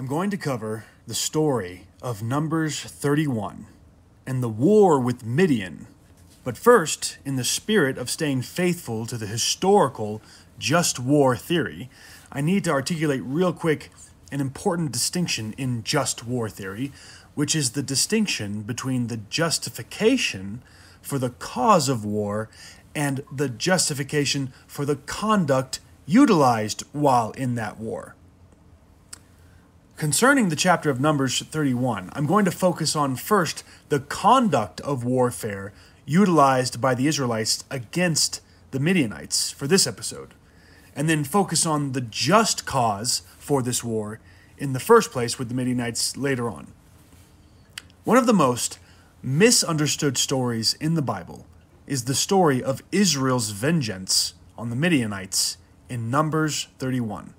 I'm going to cover the story of Numbers 31 and the war with Midian. But first, in the spirit of staying faithful to the historical just war theory, I need to articulate real quick an important distinction in just war theory, which is the distinction between the justification for the cause of war and the justification for the conduct utilized while in that war. Concerning the chapter of Numbers 31, I'm going to focus on first the conduct of warfare utilized by the Israelites against the Midianites for this episode, and then focus on the just cause for this war in the first place with the Midianites later on. One of the most misunderstood stories in the Bible is the story of Israel's vengeance on the Midianites in Numbers 31.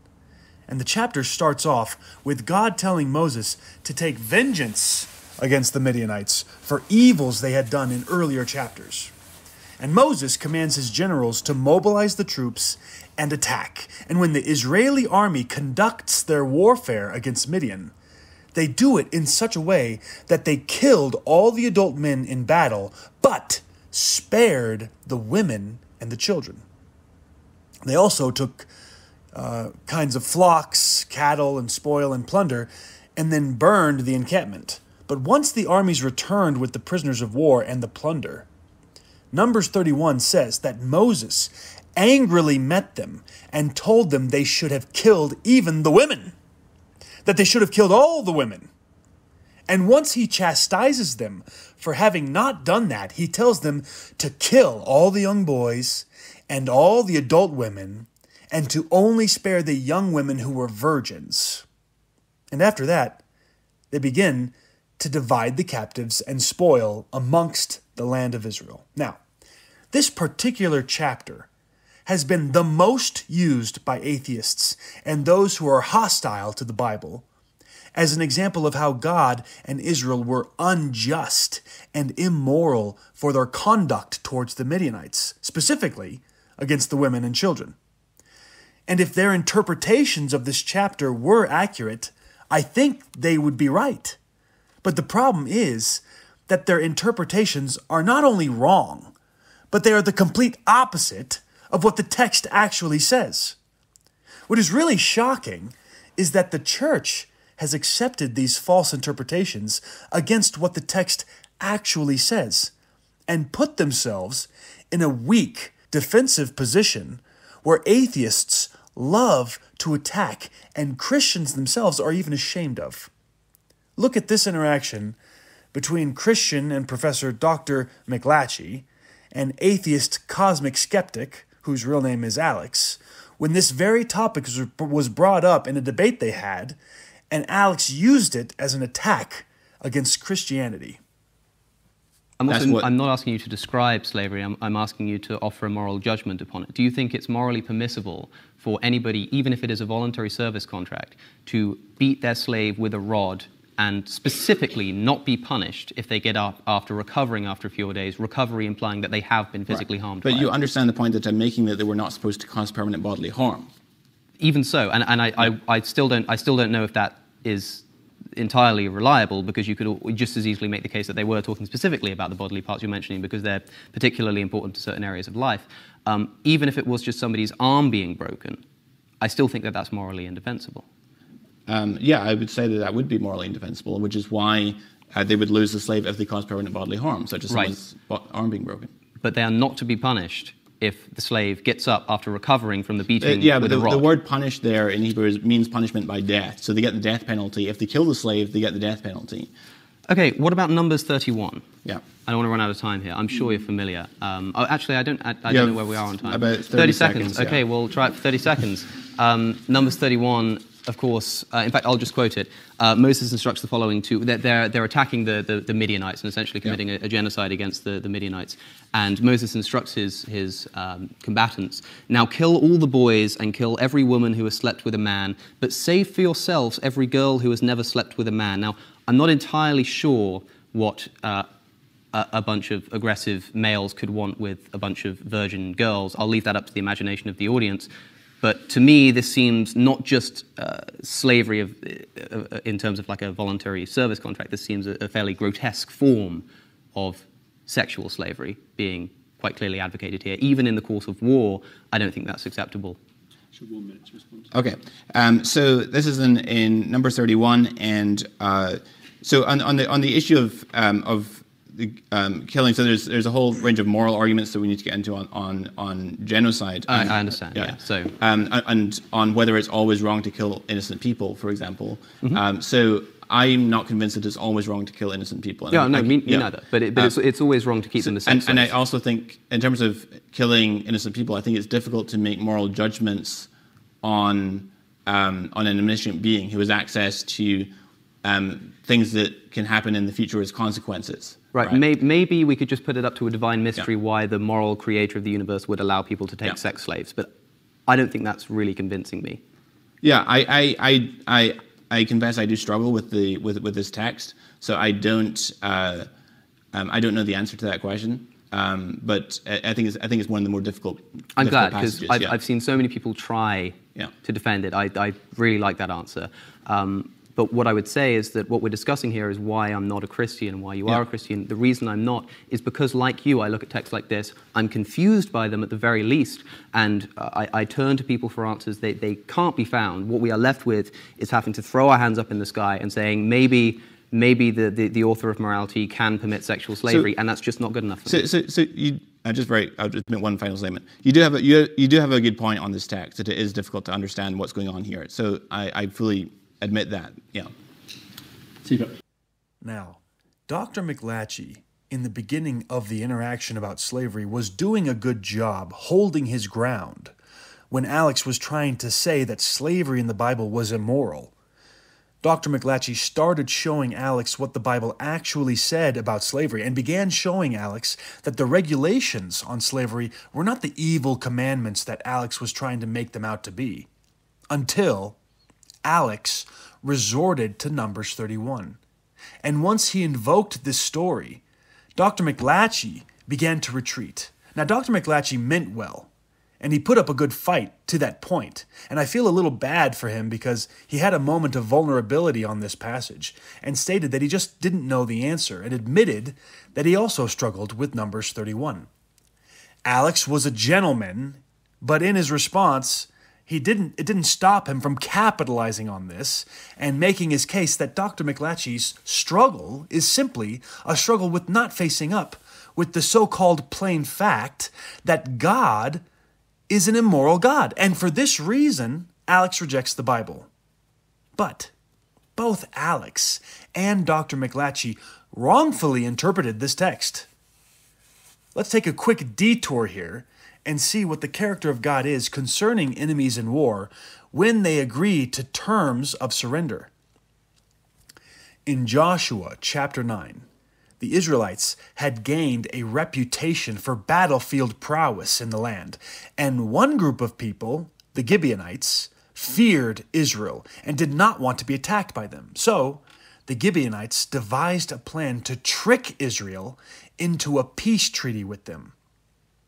And the chapter starts off with God telling Moses to take vengeance against the Midianites for evils they had done in earlier chapters. And Moses commands his generals to mobilize the troops and attack. And when the Israeli army conducts their warfare against Midian, they do it in such a way that they killed all the adult men in battle, but spared the women and the children. They also took kinds of flocks, cattle, and spoil and plunder, and then burned the encampment. But once the armies returned with the prisoners of war and the plunder, Numbers 31 says that Moses angrily met them and told them they should have killed even the women, that they should have killed all the women. And once he chastises them for having not done that, he tells them to kill all the young boys and all the adult women, and to only spare the young women who were virgins. And after that, they begin to divide the captives and spoil amongst the land of Israel. Now, this particular chapter has been the most used by atheists and those who are hostile to the Bible as an example of how God and Israel were unjust and immoral for their conduct towards the Midianites, specifically against the women and children. And if their interpretations of this chapter were accurate, I think they would be right. But the problem is that their interpretations are not only wrong, but they are the complete opposite of what the text actually says. What is really shocking is that the church has accepted these false interpretations against what the text actually says and put themselves in a weak, defensive position where atheists love to attack and Christians themselves are even ashamed of. Look at this interaction between Christian and Professor Dr. McLatchie and atheist cosmic skeptic, whose real name is Alex, when this very topic was brought up in a debate they had, and Alex used it as an attack against Christianity. I'm not asking you to describe slavery, I'm asking you to offer a moral judgment upon it. Do you think it's morally permissible for anybody, even if it is a voluntary service contract, to beat their slave with a rod and specifically not be punished if they get up after recovering after a few days, recovery implying that they have been physically harmed? But you understand the point that I'm making, that they were not supposed to cause permanent bodily harm. Even so, and I still don't know if that is entirely reliable, because you could just as easily make the case that they were talking specifically about the bodily parts you're mentioning because they're particularly important to certain areas of life. Even if it was just somebody's arm being broken, I still think that that's morally indefensible. Yeah, I would say that that would be morally indefensible, which is why they would lose the slave if they caused permanent bodily harm, such as someone's arm being broken. But they are not to be punished if the slave gets up after recovering from the beating with a rod. The word punish there in Hebrew means punishment by death. So they get the death penalty. If they kill the slave, they get the death penalty. Okay, what about Numbers 31? Yeah. I don't want to run out of time here. I'm sure you're familiar. Actually, I don't know where we are on time. About 30 seconds. Yeah. Okay, we'll try it for 30 seconds. Numbers 31, of course, in fact, I'll just quote it. Moses instructs the following they're attacking the Midianites and essentially committing a genocide against the Midianites. And Moses instructs his combatants, "Now kill all the boys and kill every woman who has slept with a man, but save for yourselves every girl who has never slept with a man." Now, I'm not entirely sure what a bunch of aggressive males could want with a bunch of virgin girls. I'll leave that up to the imagination of the audience. But to me, this seems not just slavery in terms of like a voluntary service contract, this seems a fairly grotesque form of sexual slavery being quite clearly advocated here. Even in the course of war, I don't think that's acceptable. 1 minute to respond. Okay, so this is in number 31, and so on the issue of the killing, so there's a whole range of moral arguments that we need to get into on genocide. I understand. Yeah. So and on whether it's always wrong to kill innocent people, for example. So I'm not convinced that it's always wrong to kill innocent people. And me neither. But it's always wrong to keep them the same. And I also think, in terms of killing innocent people, I think it's difficult to make moral judgments on an omniscient being who has access to things that can happen in the future as consequences. Right. Maybe we could just put it up to a divine mystery why the moral creator of the universe would allow people to take sex slaves. But I don't think that's really convincing me. Yeah, I confess I do struggle with this text, so I don't know the answer to that question. But I think it's one of the more difficult. I'm glad, because I've seen so many people try to defend it. I really like that answer. But what I would say is that what we're discussing here is why I'm not a Christian and why you are a Christian. The reason I'm not is because, like you, I look at texts like this, I'm confused by them at the very least, and I turn to people for answers. They can't be found. What we are left with is having to throw our hands up in the sky and saying, maybe the author of morality can permit sexual slavery, and that's just not good enough for me. So you, I'll just make one final statement. You do have a good point on this text, that it is difficult to understand what's going on here. So I fully admit that. Yeah. Now, Dr. McLatchie, in the beginning of the interaction about slavery, was doing a good job holding his ground when Alex was trying to say that slavery in the Bible was immoral. Dr. McLatchie started showing Alex what the Bible actually said about slavery and began showing Alex that the regulations on slavery were not the evil commandments that Alex was trying to make them out to be, until Alex resorted to Numbers 31. And once he invoked this story, Dr. McLatchie began to retreat. Now, Dr. McLatchie meant well, and he put up a good fight to that point. And I feel a little bad for him because he had a moment of vulnerability on this passage and stated that he just didn't know the answer and admitted that he also struggled with Numbers 31. Alex was a gentleman, but in his response, it didn't stop him from capitalizing on this and making his case that Dr. McLatchie's struggle is simply a struggle with not facing up with the so-called plain fact that God is an immoral God. And for this reason, Alex rejects the Bible. But both Alex and Dr. McLatchie wrongfully interpreted this text. Let's take a quick detour here and see what the character of God is concerning enemies in war when they agree to terms of surrender. In Joshua chapter 9, the Israelites had gained a reputation for battlefield prowess in the land, and one group of people, the Gibeonites, feared Israel and did not want to be attacked by them. So, the Gibeonites devised a plan to trick Israel into a peace treaty with them.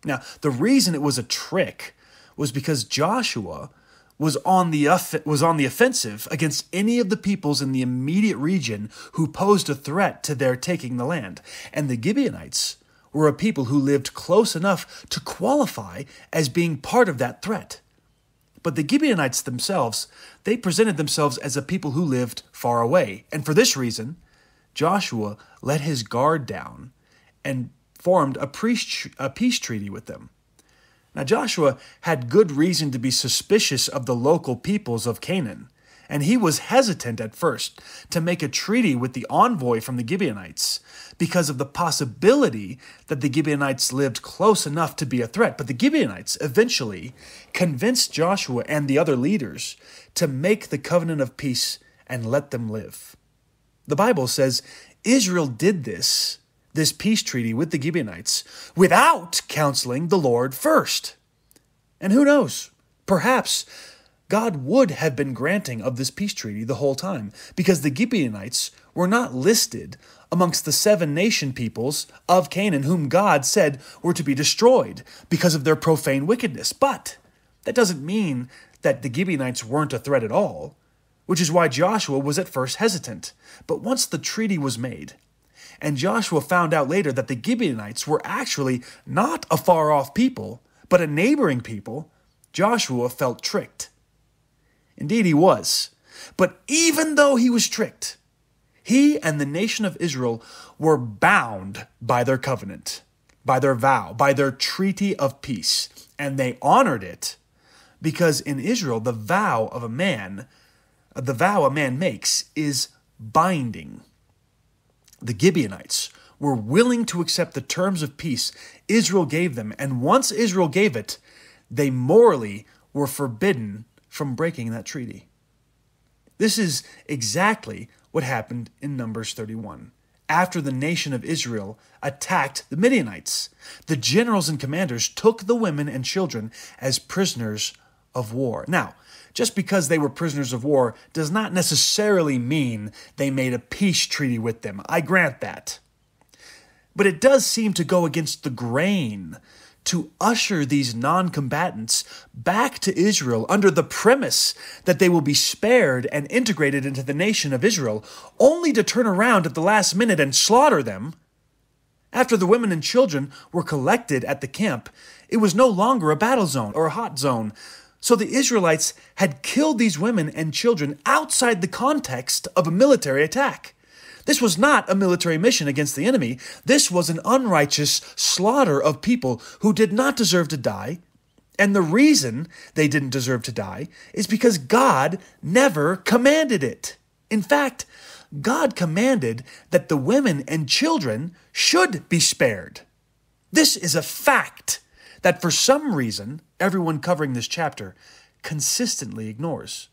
Now, the reason it was a trick was because Joshua was on the offensive against any of the peoples in the immediate region who posed a threat to their taking the land. And the Gibeonites were a people who lived close enough to qualify as being part of that threat. But the Gibeonites themselves, they presented themselves as a people who lived far away. And for this reason, Joshua let his guard down and formed a peace treaty with them. Now, Joshua had good reason to be suspicious of the local peoples of Canaan, and he was hesitant at first to make a treaty with the envoy from the Gibeonites because of the possibility that the Gibeonites lived close enough to be a threat. But the Gibeonites eventually convinced Joshua and the other leaders to make the covenant of peace and let them live. The Bible says Israel did this peace treaty with the Gibeonites without counseling the Lord first. And who knows, perhaps God would have been granting of this peace treaty the whole time, because the Gibeonites were not listed amongst the 7 nation peoples of Canaan whom God said were to be destroyed because of their profane wickedness. But that doesn't mean that the Gibeonites weren't a threat at all. which is why Joshua was at first hesitant. But once the treaty was made, and Joshua found out later that the Gibeonites were actually not a far-off people, but a neighboring people, Joshua felt tricked. Indeed, he was. But even though he was tricked, he and the nation of Israel were bound by their covenant, by their vow, by their treaty of peace, and they honored it because in Israel, the vow a man makes is binding. The Gibeonites were willing to accept the terms of peace Israel gave them, and once Israel gave it, they morally were forbidden from breaking that treaty. This is exactly what happened in Numbers 31. After the nation of Israel attacked the Midianites, the generals and commanders took the women and children as prisoners of war. Now, just because they were prisoners of war does not necessarily mean they made a peace treaty with them. I grant that. But it does seem to go against the grain to usher these non-combatants back to Israel under the premise that they will be spared and integrated into the nation of Israel, only to turn around at the last minute and slaughter them. After the women and children were collected at the camp, it was no longer a battle zone or a hot zone. So the Israelites had killed these women and children outside the context of a military attack. This was not a military mission against the enemy. This was an unrighteous slaughter of people who did not deserve to die. And the reason they didn't deserve to die is because God never commanded it. In fact, God commanded that the women and children should be spared. This is a fact that for some reason, everyone covering this chapter consistently ignores.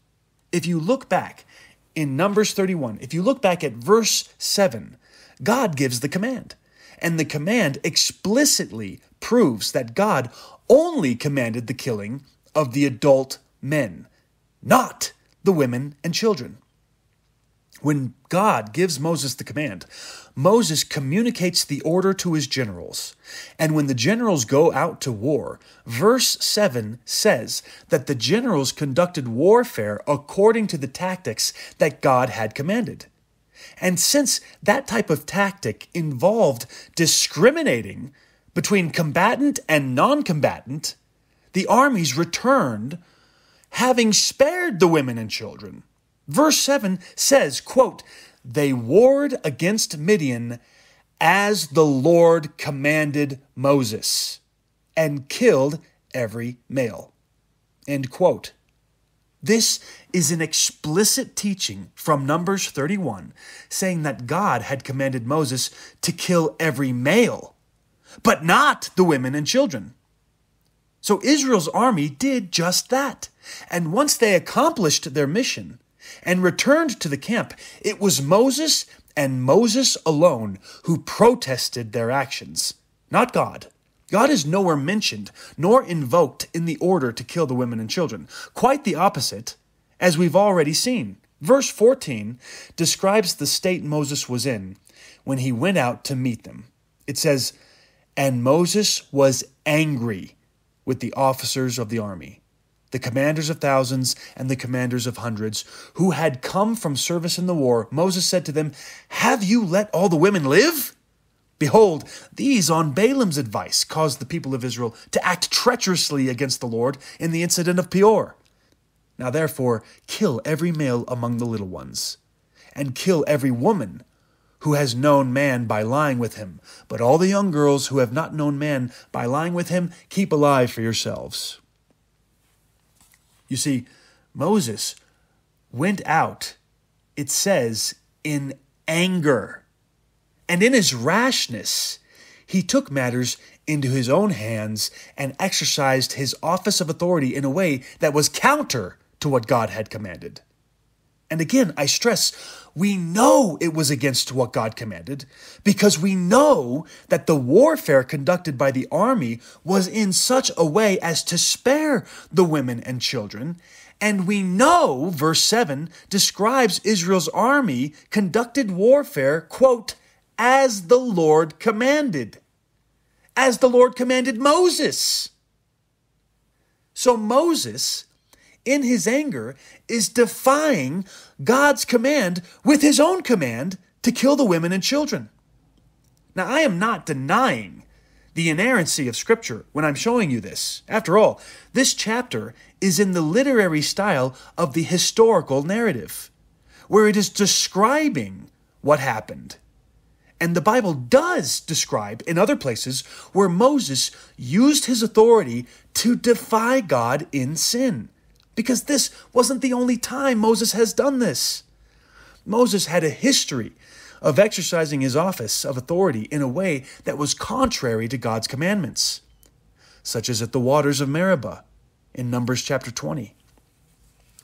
If you look back in Numbers 31, if you look back at verse 7, God gives the command. And the command explicitly proves that God only commanded the killing of the adult men, not the women and children. When God gives Moses the command, Moses communicates the order to his generals. And when the generals go out to war, verse 7 says that the generals conducted warfare according to the tactics that God had commanded. And since that type of tactic involved discriminating between combatant and non-combatant, the armies returned having spared the women and children. Verse 7 says, quote, "They warred against Midian as the Lord commanded Moses, and killed every male." End quote. This is an explicit teaching from Numbers 31, saying that God had commanded Moses to kill every male, but not the women and children. So Israel's army did just that. And once they accomplished their mission and returned to the camp, it was Moses and Moses alone who protested their actions, not God. God is nowhere mentioned nor invoked in the order to kill the women and children. Quite the opposite, as we've already seen. Verse 14 describes the state Moses was in when he went out to meet them. It says, "And Moses was angry with the officers of the army, the commanders of thousands and the commanders of hundreds, who had come from service in the war. Moses said to them, 'Have you let all the women live?' Behold, these on Balaam's advice caused the people of Israel to act treacherously against the Lord in the incident of Peor. Now therefore, kill every male among the little ones, and kill every woman who has known man by lying with him. But all the young girls who have not known man by lying with him, keep alive for yourselves." You see, Moses went out, it says, in anger. And in his rashness, he took matters into his own hands and exercised his office of authority in a way that was counter to what God had commanded. And again, I stress, we know it was against what God commanded because we know that the warfare conducted by the army was in such a way as to spare the women and children. And we know, verse 7 describes Israel's army conducted warfare, quote, "as the Lord commanded." As the Lord commanded Moses. So Moses in his anger, is defying God's command with his own command to kill the women and children. Now, I am not denying the inerrancy of Scripture when I'm showing you this. After all, this chapter is in the literary style of the historical narrative, where it is describing what happened. And the Bible does describe in other places where Moses used his authority to defy God in sin. Because this wasn't the only time Moses has done this. Moses had a history of exercising his office of authority in a way that was contrary to God's commandments, such as at the waters of Meribah in Numbers chapter 20,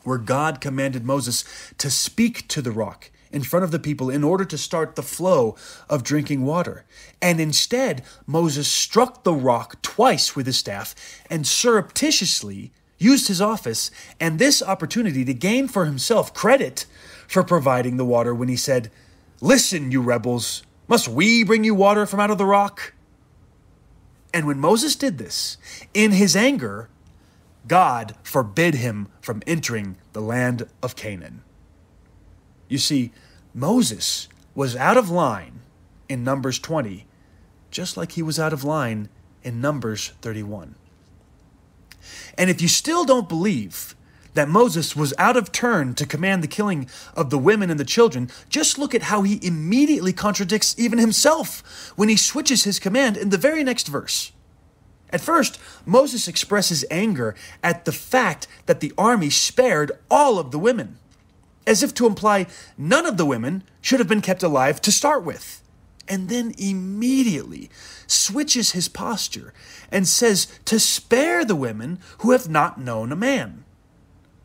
where God commanded Moses to speak to the rock in front of the people in order to start the flow of drinking water. And instead, Moses struck the rock twice with his staff and surreptitiously used his office and this opportunity to gain for himself credit for providing the water when he said, "Listen, you rebels, must we bring you water from out of the rock?" And when Moses did this, in his anger, God forbid him from entering the land of Canaan. You see, Moses was out of line in Numbers 20, just like he was out of line in Numbers 31. And if you still don't believe that Moses was out of turn to command the killing of the women and the children, just look at how he immediately contradicts even himself when he switches his command in the very next verse. At first, Moses expresses anger at the fact that the army spared all of the women, as if to imply none of the women should have been kept alive to start with, and then immediately switches his posture and says to spare the women who have not known a man.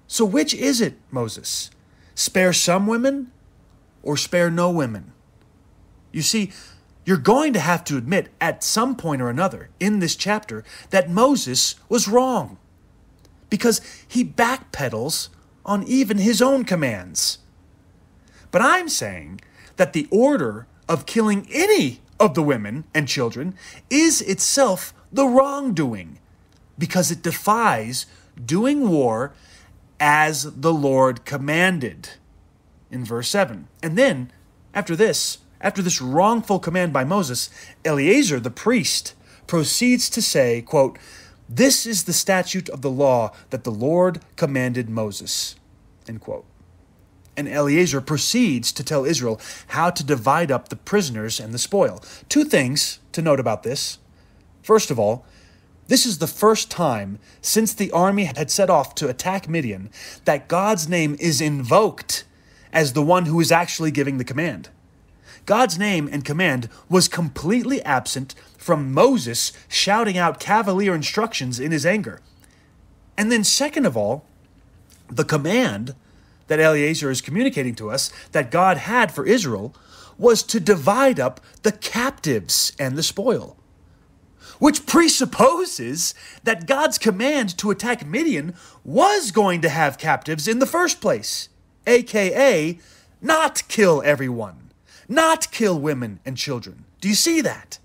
So which is it, Moses? Spare some women or spare no women? You see, you're going to have to admit at some point or another in this chapter that Moses was wrong, because he backpedals on even his own commands. But I'm saying that the order of killing any of the women and children is itself the wrongdoing, because it defies doing war as the Lord commanded in verse 7. And then, after this wrongful command by Moses, Eleazar the priest proceeds to say, quote, "This is the statute of the law that the Lord commanded Moses," end quote. And Eleazar proceeds to tell Israel how to divide up the prisoners and the spoil. Two things to note about this. First of all, this is the first time since the army had set off to attack Midian that God's name is invoked as the one who is actually giving the command. God's name and command was completely absent from Moses shouting out cavalier instructions in his anger. And then second of all, the command that Eleazar is communicating to us that God had for Israel was to divide up the captives and the spoil, which presupposes that God's command to attack Midian was going to have captives in the first place, aka not kill everyone, not kill women and children. Do you see that?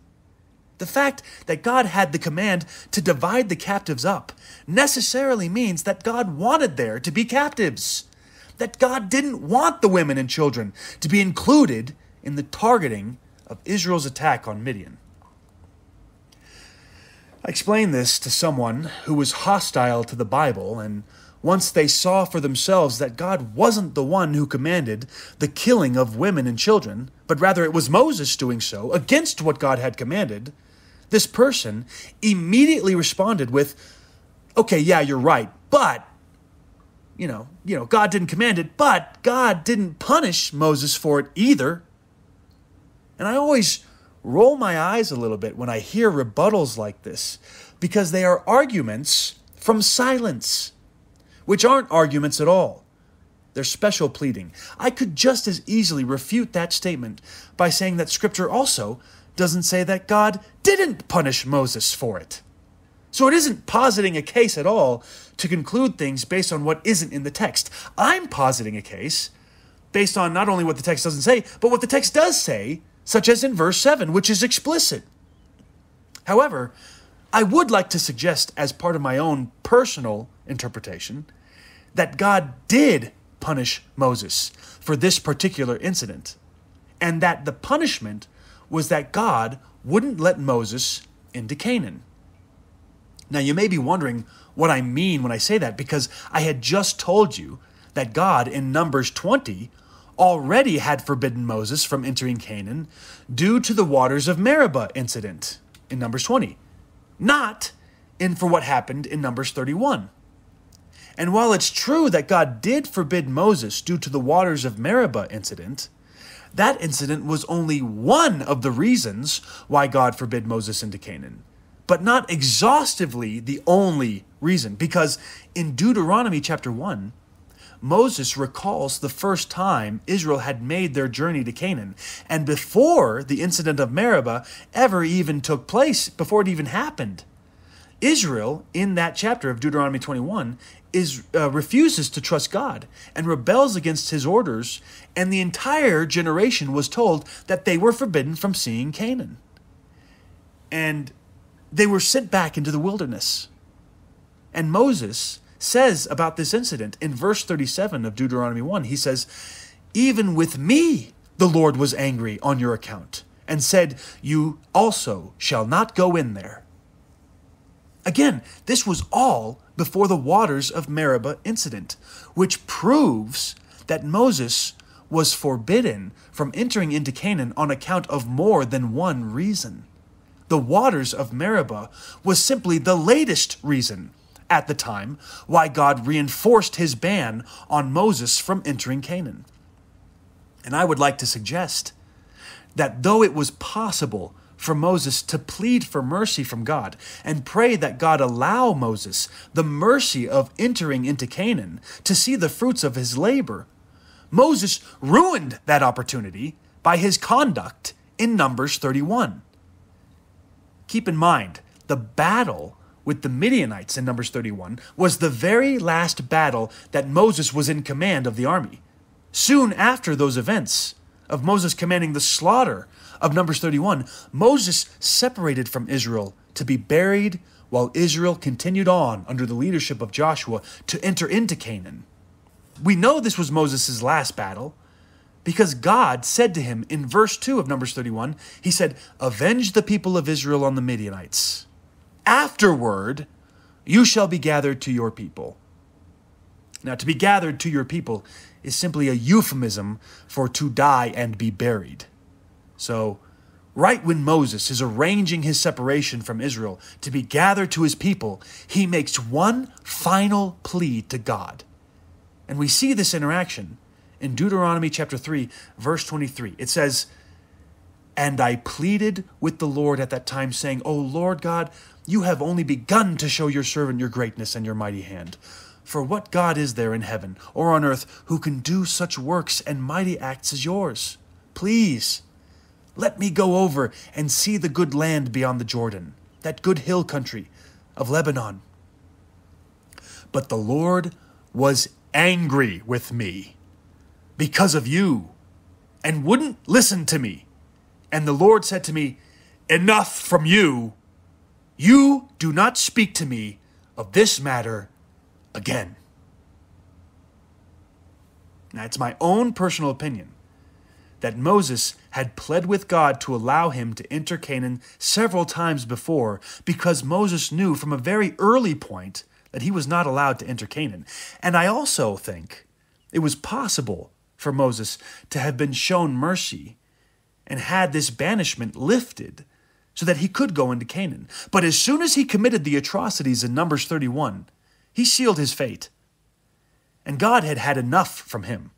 The fact that God had the command to divide the captives up necessarily means that God wanted there to be captives, that God didn't want the women and children to be included in the targeting of Israel's attack on Midian. I explained this to someone who was hostile to the Bible, and once they saw for themselves that God wasn't the one who commanded the killing of women and children, but rather it was Moses doing so against what God had commanded, this person immediately responded with, "Okay, yeah, you're right, but God didn't command it, but God didn't punish Moses for it either." And I always roll my eyes a little bit when I hear rebuttals like this, because they are arguments from silence, which aren't arguments at all. They're special pleading. I could just as easily refute that statement by saying that Scripture also doesn't say that God didn't punish Moses for it. So it isn't positing a case at all to conclude things based on what isn't in the text. I'm positing a case based on not only what the text doesn't say, but what the text does say, such as in verse 7, which is explicit. However, I would like to suggest, as part of my own personal interpretation, that God did punish Moses for this particular incident, and that the punishment was that God wouldn't let Moses into Canaan. Now, you may be wondering what I mean when I say that, because I had just told you that God in Numbers 20 already had forbidden Moses from entering Canaan due to the waters of Meribah incident in Numbers 20, not for what happened in Numbers 31. And while it's true that God did forbid Moses due to the waters of Meribah incident, that incident was only one of the reasons why God forbid Moses into Canaan, but not exhaustively the only reason, because in Deuteronomy chapter 1, Moses recalls the first time Israel had made their journey to Canaan, and before the incident of Meribah ever even took place, before it even happened. Israel, in that chapter of Deuteronomy 21, refuses to trust God and rebels against his orders, and the entire generation was told that they were forbidden from seeing Canaan. And they were sent back into the wilderness. And Moses says about this incident in verse 37 of Deuteronomy 1, he says, "Even with me the Lord was angry on your account, and said, 'You also shall not go in there.'" Again, this was all before the waters of Meribah incident, which proves that Moses was forbidden from entering into Canaan on account of more than one reason. The waters of Meribah was simply the latest reason at the time why God reinforced his ban on Moses from entering Canaan. And I would like to suggest that though it was possible for Moses to plead for mercy from God and pray that God allow Moses the mercy of entering into Canaan to see the fruits of his labor, Moses ruined that opportunity by his conduct in Numbers 31. Keep in mind, the battle with the Midianites in Numbers 31 was the very last battle that Moses was in command of the army. Soon after those events of Moses commanding the slaughter of Numbers 31, Moses separated from Israel to be buried while Israel continued on under the leadership of Joshua to enter into Canaan. We know this was Moses' last battle because God said to him in verse 2 of Numbers 31, he said, "Avenge the people of Israel on the Midianites. Afterward, you shall be gathered to your people." Now, to be gathered to your people is simply a euphemism for to die and be buried. So, right when Moses is arranging his separation from Israel to be gathered to his people, he makes one final plea to God. And we see this interaction in Deuteronomy chapter 3, verse 23. It says, "And I pleaded with the Lord at that time, saying, 'O Lord God, you have only begun to show your servant your greatness and your mighty hand. For what God is there in heaven or on earth who can do such works and mighty acts as yours? Please, let me go over and see the good land beyond the Jordan, that good hill country of Lebanon.' But the Lord was angry with me because of you and wouldn't listen to me. And the Lord said to me, 'Enough from you. You do not speak to me of this matter again.'" Now, it's my own personal opinion that Moses had pled with God to allow him to enter Canaan several times before, because Moses knew from a very early point that he was not allowed to enter Canaan. And I also think it was possible for Moses to have been shown mercy and had this banishment lifted so that he could go into Canaan. But as soon as he committed the atrocities in Numbers 31, he sealed his fate. And God had had enough from him.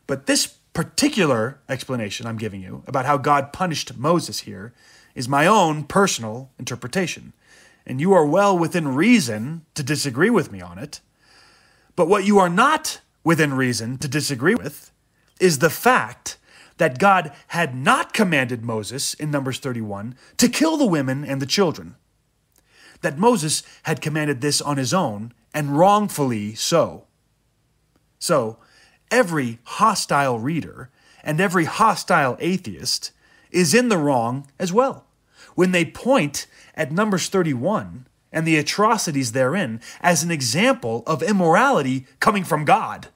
But this particular explanation I'm giving you about how God punished Moses here is my own personal interpretation. And you are well within reason to disagree with me on it. But what you are not within reason to disagree with is the fact that God had not commanded Moses in Numbers 31 to kill the women and the children. That Moses had commanded this on his own, and wrongfully so. So, every hostile reader and every hostile atheist is in the wrong as well when they point at Numbers 31 and the atrocities therein as an example of immorality coming from God.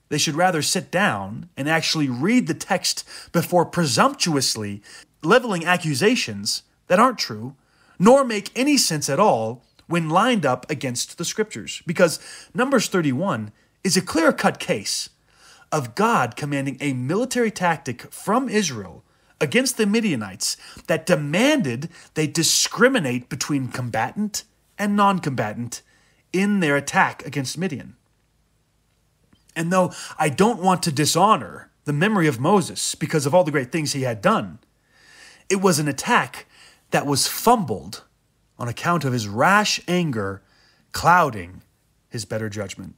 They should rather sit down and actually read the text before presumptuously leveling accusations that aren't true, nor make any sense at all when lined up against the scriptures. Because Numbers 31 is a clear-cut case of God commanding a military tactic from Israel against the Midianites that demanded they discriminate between combatant and non-combatant in their attack against Midian. And though I don't want to dishonor the memory of Moses because of all the great things he had done, it was an attack that was fumbled on account of his rash anger clouding his better judgment.